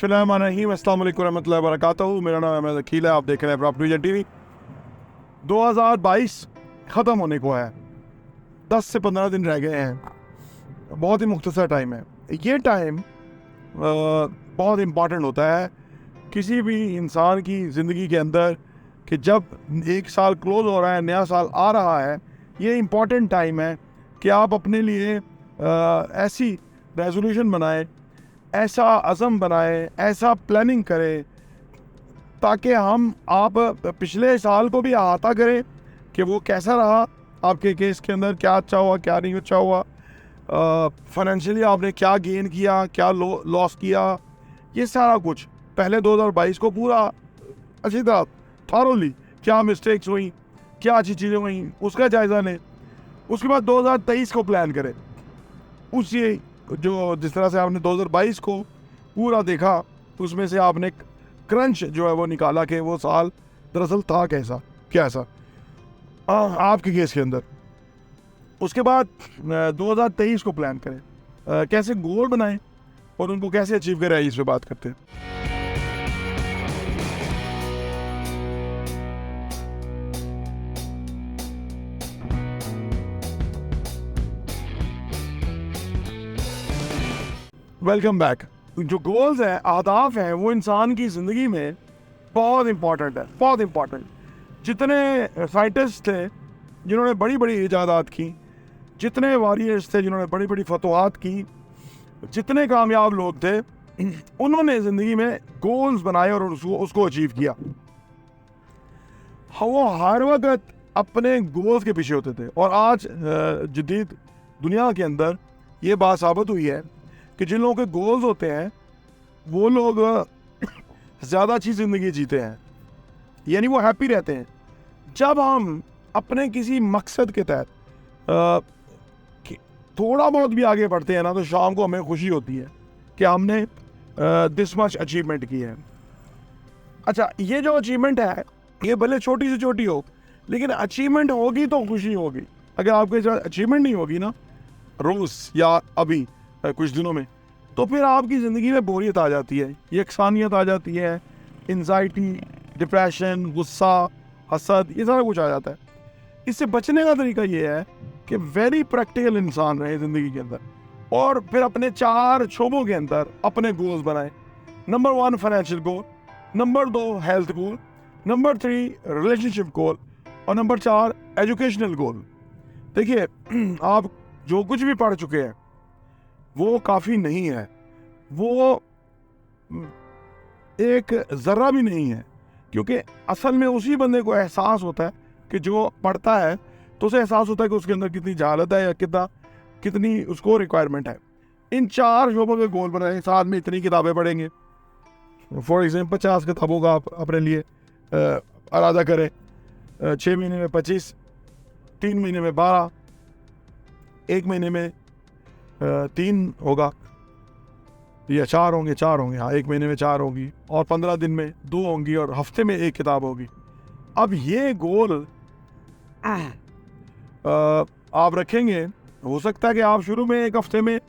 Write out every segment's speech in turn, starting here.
बिस्मिल्लाहिर्रहमानिर्रहीम, अस्सलाम वालेकुम रहमतुल्लाहि व बरकातहू। मेरा नाम अहमद अकील है, आप देख रहे हैं प्रॉपर्टी विजन टीवी। 2022 ख़त्म होने को है, 10 से 15 दिन रह गए हैं। बहुत ही मुख्तसर टाइम है। ये टाइम बहुत इम्पॉर्टेंट होता है किसी भी इंसान की ज़िंदगी के अंदर कि जब एक साल क्लोज़ हो रहा है, नया साल आ रहा है। ये इम्पॉर्टेंट टाइम है कि आप अपने लिए ऐसी रेजोल्यूशन बनाएं, ऐसा अज़म बनाएं, ऐसा प्लानिंग करें ताकि आप पिछले साल को भी अहाता करें कि वो कैसा रहा, आपके केस के अंदर क्या अच्छा हुआ, क्या नहीं अच्छा हुआ, फाइनेंशियली आपने क्या गेन किया, क्या लॉस किया। ये सारा कुछ पहले 2022 को पूरा अच्छी तरह थॉरोली क्या मिस्टेक्स हुई, क्या अच्छी चीज़ें हुई, उसका जायज़ा लें। उसके बाद 2023 को प्लान करें। उसी जो जिस तरह से आपने 2022 को पूरा देखा, उसमें से आपने क्रंच जो है वो निकाला कि वो साल दरअसल था कैसा आपके केस के अंदर। उसके बाद 2023 को प्लान करें, कैसे गोल बनाएं और उनको कैसे अचीव करें, इस पे बात करते हैं। Welcome back. जो गोल्स हैं, अहदाफ हैं, वो इंसान की ज़िंदगी में बहुत इम्पॉर्टेंट है, बहुत इम्पॉर्टेंट। जितने साइंटिस्ट थे जिन्होंने बड़ी बड़ी इजादात की, जितने वॉरियर्स थे जिन्होंने बड़ी बड़ी फतवाहत की, जितने कामयाब लोग थे, उन्होंने ज़िंदगी में गोल्स बनाए और उसको अचीव किया। वो हर वक्त अपने गोल्स के पीछे होते थे। और आज जदीद दुनिया के अंदर ये बात साबित हुई है कि जिन लोगों के गोल्स होते हैं वो लोग ज़्यादा अच्छी ज़िंदगी जीते हैं, यानी वो हैप्पी रहते हैं। जब हम अपने किसी मकसद के तहत थोड़ा बहुत भी आगे बढ़ते हैं ना, तो शाम को हमें खुशी होती है कि हमने दिस मच अचीवमेंट की है। अच्छा, ये जो अचीवमेंट है ये भले छोटी से छोटी हो, लेकिन अचीवमेंट होगी तो खुशी होगी। अगर आपके साथ अचीवमेंट नहीं होगी ना रोज़ या अभी कुछ दिनों में, तो फिर आपकी ज़िंदगी में बोरियत आ जाती है, यकसानियत आ जाती है, एंजाइटी, डिप्रेशन, गुस्सा, हसद, ये सारा कुछ आ जाता है। इससे बचने का तरीका ये है कि वेरी प्रैक्टिकल इंसान रहे ज़िंदगी के अंदर और फिर अपने 4 शोबों के अंदर अपने गोल्स बनाए। Number 1 financial goal, number 2 health goal, number 3 relationship goal और नंबर 4 एजुकेशनल गोल। देखिए, आप जो कुछ भी पढ़ चुके हैं वो काफ़ी नहीं है, वो एक ज़र्रा भी नहीं है, क्योंकि असल में उसी बंदे को एहसास होता है कि जो पढ़ता है तो उसे एहसास होता है कि उसके अंदर कितनी जहालत है या कितनी उसको रिक्वायरमेंट है। इन 4 शोबों के गोल बनाए, साथ में इतनी किताबें पढ़ेंगे। फॉर एग्जाम्पल 50 किताबों का आप अपने लिए इरादा करें, 6 महीने में 25, 3 महीने में 12, 1 महीने में 3 होगा या 4 होंगे, हाँ 1 महीने में 4 होगी और 15 दिन में 2 होंगी और हफ्ते में 1 किताब होगी। अब ये गोल आप रखेंगे। हो सकता है कि आप शुरू में 1 हफ्ते में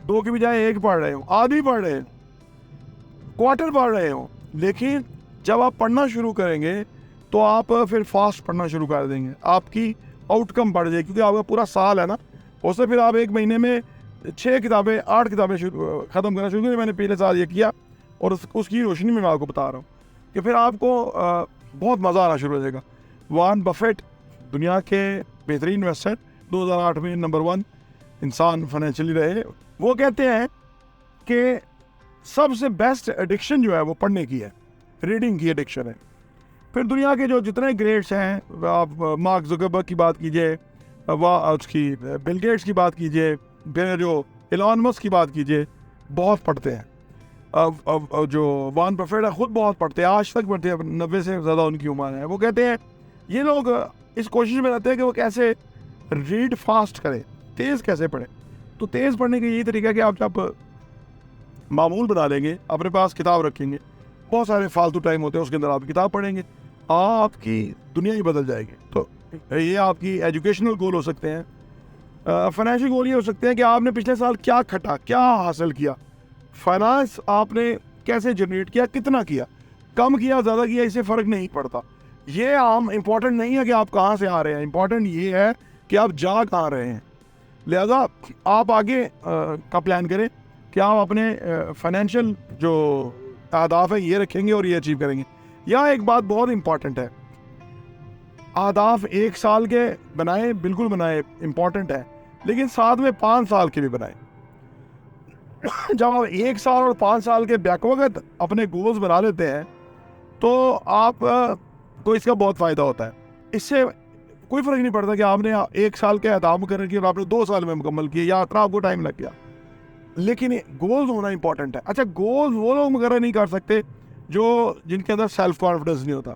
2 की बजाय 1 पढ़ रहे हो, आधी पढ़ रहे हो, क्वार्टर पढ़ रहे हो, लेकिन जब आप पढ़ना शुरू करेंगे तो आप फिर फास्ट पढ़ना शुरू कर देंगे, आपकी आउटकम बढ़ जाएगी, क्योंकि आपका पूरा साल है ना। उससे फिर आप 1 महीने में 6 किताबें 8 किताबें ख़त्म करना शुरू करें। मैंने पिछले साल ये किया और उसकी रोशनी में मैं आपको बता रहा हूँ कि फिर आपको बहुत मज़ा आना शुरू हो जाएगा। वॉरेन बफेट, दुनिया के बेहतरीन इन्वेस्टर, 2008 में नंबर 1 इंसान फाइनेंशियली रहे, वो कहते हैं कि सबसे बेस्ट एडिक्शन जो है वो पढ़ने की है, रीडिंग की एडिक्शन है। फिर दुनिया के जो जितने ग्रेट्स हैं, आप मार्क ज़ुकरबर्ग की बात कीजिए, उसकी बिल गेट्स की बात कीजिए, फिर जो एलन मस्क की बात कीजिए, बहुत पढ़ते हैं। अब जो वॉरेन बफेट है खुद बहुत पढ़ते हैं, आज तक पढ़ते हैं, 90 से ज़्यादा उनकी उम्र है। वो कहते हैं ये लोग इस कोशिश में रहते हैं कि वो कैसे रीड फास्ट करें, तेज़ कैसे पढ़ें। तो तेज़ पढ़ने का यही तरीका है कि आप जब मामूल बना लेंगे, अपने पास किताब रखेंगे, बहुत सारे फालतू टाइम होते हैं उसके अंदर आप किताब पढ़ेंगे, आपकी दुनिया ही बदल जाएगी। तो ये आपकी एजुकेशनल गोल हो सकते हैं। फाइनेंशियल गोल ये हो सकते हैं कि आपने पिछले साल क्या खटा, क्या हासिल किया, फाइनेंस आपने कैसे जनरेट किया, कितना किया, कम किया, ज़्यादा किया, इससे फ़र्क नहीं पड़ता। ये आम इम्पॉर्टेंट नहीं है कि आप कहाँ से आ रहे हैं, इम्पॉर्टेंट ये है कि आप जा कहाँ रहे हैं। लिहाजा आप आगे का प्लान करें कि आप अपने फाइनेंशियल जो अहदाफ है ये रखेंगे और ये अचीव करेंगे। यहाँ एक बात बहुत इम्पॉर्टेंट है, अहदाफ 1 साल के बनाए, बिल्कुल बनाए, इम्पॉर्टेंट है, लेकिन साथ में 5 साल के भी बनाए। जब आप 1 साल और 5 साल के बैकवक्त अपने गोल्स बना लेते हैं तो आप को इसका बहुत फ़ायदा होता है। इससे कोई फ़र्क नहीं पड़ता कि आपने 1 साल के अहदाफ मुकर्रर किए और आपने 2 साल में मुकम्मल किए या इतना आपको टाइम लग गया, लेकिन गोल्स होना इंपॉर्टेंट है। अच्छा, गोल्स वो लोग मुकर्रर नहीं कर सकते जिनके अंदर सेल्फ कॉन्फिडेंस नहीं होता,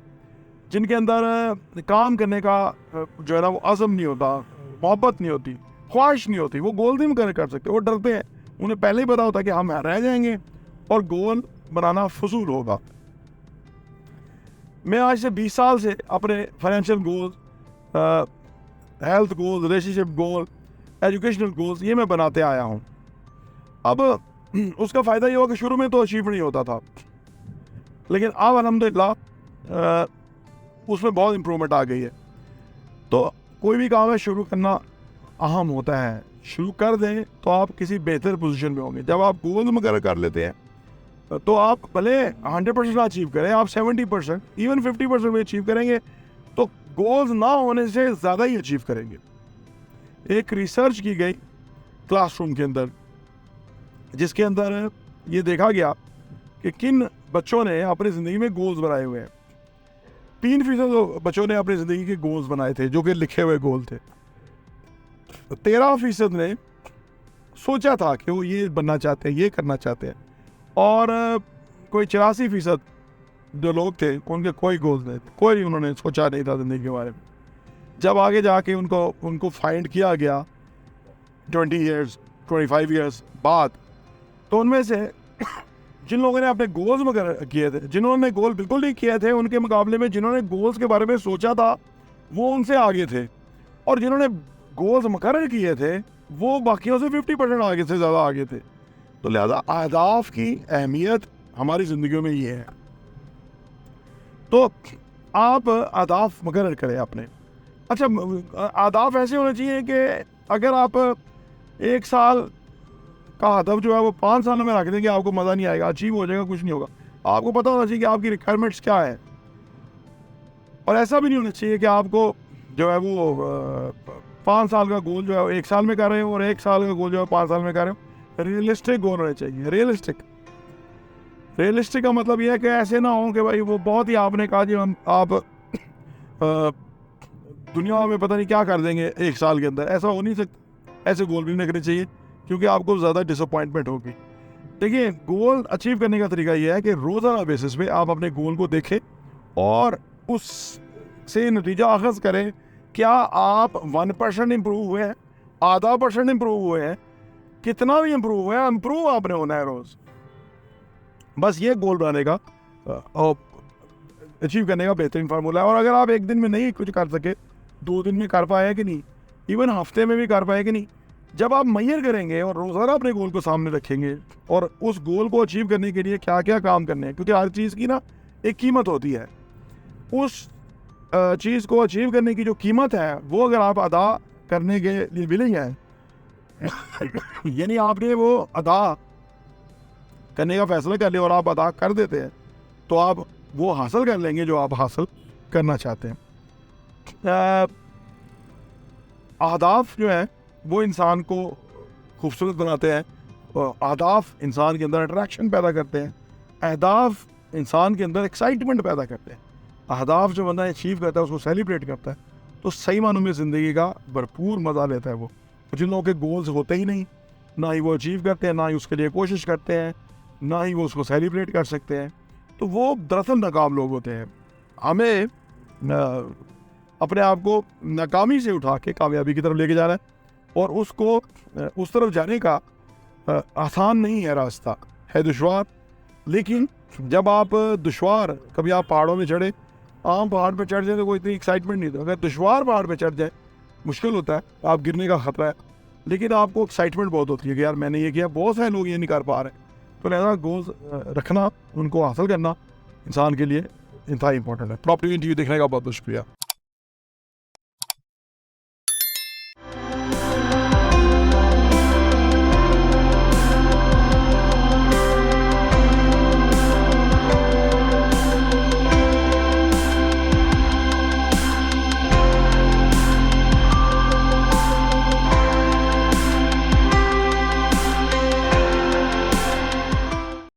जिनके अंदर काम करने का जो है ना वो अज़म नहीं होता, मोहब्बत नहीं होती, ख्वाहिश नहीं होती, वो गोल नहीं मुकर्रर कर सकते। वो डरते हैं, उन्हें पहले ही पता होता है कि हम रह जाएंगे और गोल बनाना फजूल होगा। मैं आज से 20 साल से अपने financial goals, health goals, relationship goal, educational goals ये मैं बनाते आया हूँ। अब उसका फ़ायदा ये हुआ कि शुरू में तो अचीव नहीं होता था, लेकिन अब अल्हम्दुलिल्लाह उसमें बहुत इम्प्रूवमेंट आ गई है। तो कोई भी काम है शुरू करना अहम होता है, शुरू कर दें तो आप किसी बेहतर पोजीशन में होंगे। जब आप गोल मुकर्रर कर लेते हैं तो आप भले 100% अचीव करें, आप 70%, इवन 50% में अचीव करेंगे तो गोल्स ना होने से ज़्यादा ही अचीव करेंगे। एक रिसर्च की गई क्लासरूम के अंदर, जिसके अंदर ये देखा गया कि किन बच्चों ने अपनी ज़िंदगी में गोल्स बनाए हुए हैं। 3% बच्चों ने अपनी ज़िंदगी के गोल्स बनाए थे जो कि लिखे हुए गोल थे। 13% ने सोचा था कि वो ये बनना चाहते हैं, ये करना चाहते हैं, और कोई 84% जो लोग थे उनके कोई गोल्स नहीं थे, कोई उन्होंने सोचा नहीं था ज़िंदगी के बारे में। जब आगे जाके उनको फाइंड किया गया 20 ईयर्स 25 ईयर्स बाद, तो उनमें से जिन लोगों ने अपने गोल्स मुकर्रर किए थे, जिन्होंने गोल बिल्कुल नहीं किए थे, उनके मुकाबले में जिन्होंने गोल्स के बारे में सोचा था वो उनसे आगे थे, और जिन्होंने गोल्स मुकर्रर किए थे वो बाकियों से 50% आगे से ज़्यादा आगे थे। तो लिहाजा अहदाफ की अहमियत हमारी ज़िंदगियों में ये है। तो आप अहदाफ मुकर्रर करें अपने। अच्छा, अहदाफ ऐसे होने चाहिए कि अगर आप 1 साल का हदफ जो है वो 5 सालों में रख देंगे आपको मज़ा नहीं आएगा, अचीव हो जाएगा, कुछ नहीं होगा। आपको पता होना चाहिए कि आपकी रिक्वायरमेंट्स क्या है, और ऐसा भी नहीं होना चाहिए कि आपको जो है वो 5 साल का गोल जो है 1 साल में कर रहे हो और 1 साल का गोल जो है 5 साल में कर रहे हो। रियलिस्टिक गोल होने चाहिए। रियलिस्टिक का मतलब यह है कि ऐसे ना हो कि भाई वो बहुत ही आपने कहा जी आप दुनिया में पता नहीं क्या कर देंगे 1 साल के अंदर, ऐसा हो नहीं सकता। ऐसे गोल भी नहीं करने चाहिए क्योंकि आपको ज़्यादा डिसअपॉइंटमेंट होगी। देखिए, गोल अचीव करने का तरीका यह है कि रोज़ाना बेसिस पे आप अपने गोल को देखें और उससे नतीजा अखज़ करें। क्या आप 1% इम्प्रूव हुए हैं, आधा % इम्प्रूव हुए हैं, कितना भी इम्प्रूव हुआ है, इम्प्रूव आपने होना है रोज़। बस ये गोल बनाने का और अचीव करने का बेहतरीन फार्मूला है। और अगर आप 1 दिन में नहीं कुछ कर सके, 2 दिन में कर पाए कि नहीं, इवन हफ्ते में भी कर पाए कि नहीं, जब आप मेजर करेंगे और रोज़ाना अपने गोल को सामने रखेंगे और उस गोल को अचीव करने के लिए क्या क्या काम करने हैं, क्योंकि हर चीज़ की ना एक कीमत होती है, उस चीज़ को अचीव करने की जो कीमत है वो अगर आप अदा करने के लिए विलिंग है यानी आपने वो अदा करने का फैसला कर लिया और आप अदा कर देते हैं, तो आप वो हासिल कर लेंगे जो आप हासिल करना चाहते हैं। अहदाफ जो है वो इंसान को खूबसूरत बनाते हैं, और अहदाफ इंसान के अंदर अट्रैक्शन पैदा करते हैं, अहदाफ इंसान के अंदर एक्साइटमेंट पैदा करते हैं। अहदाफ जो बंदा अचीव करता है उसको सेलिब्रेट करता है, तो सही मानों में ज़िंदगी का भरपूर मज़ा लेता है वो। जिन लोगों के गोल्स होते ही नहीं, ना ही वो अचीव करते हैं, ना ही उसके लिए कोशिश करते हैं, ना ही वो उसको सेलिब्रेट कर सकते हैं, तो वो दरअसल नाकाम लोग होते हैं। हमें अपने आप को नाकामी से उठा के कामयाबी की तरफ लेके जाना है, और उसको उस तरफ जाने का आसान नहीं है, रास्ता है दुश्वार। लेकिन जब आप दुश्वार, कभी आप पहाड़ों में चढ़े, आम पहाड़ पे चढ़ जाए तो कोई इतनी एक्साइटमेंट नहीं था, अगर दुश्वार पहाड़ पे चढ़ जाए मुश्किल होता है, आप गिरने का ख़तरा है, लेकिन आपको एक्साइटमेंट बहुत होती है कि यार मैंने ये किया, बहुत सारे लोग ये नहीं कर पा रहे, तो लिहाजा गोल्स रखना, उनको हासिल करना इंसान के लिए इंतहाई इंपॉर्टेंट है। प्रॉपर्टी इंटरव्यू देखने का बहुत बहुत शुक्रिया।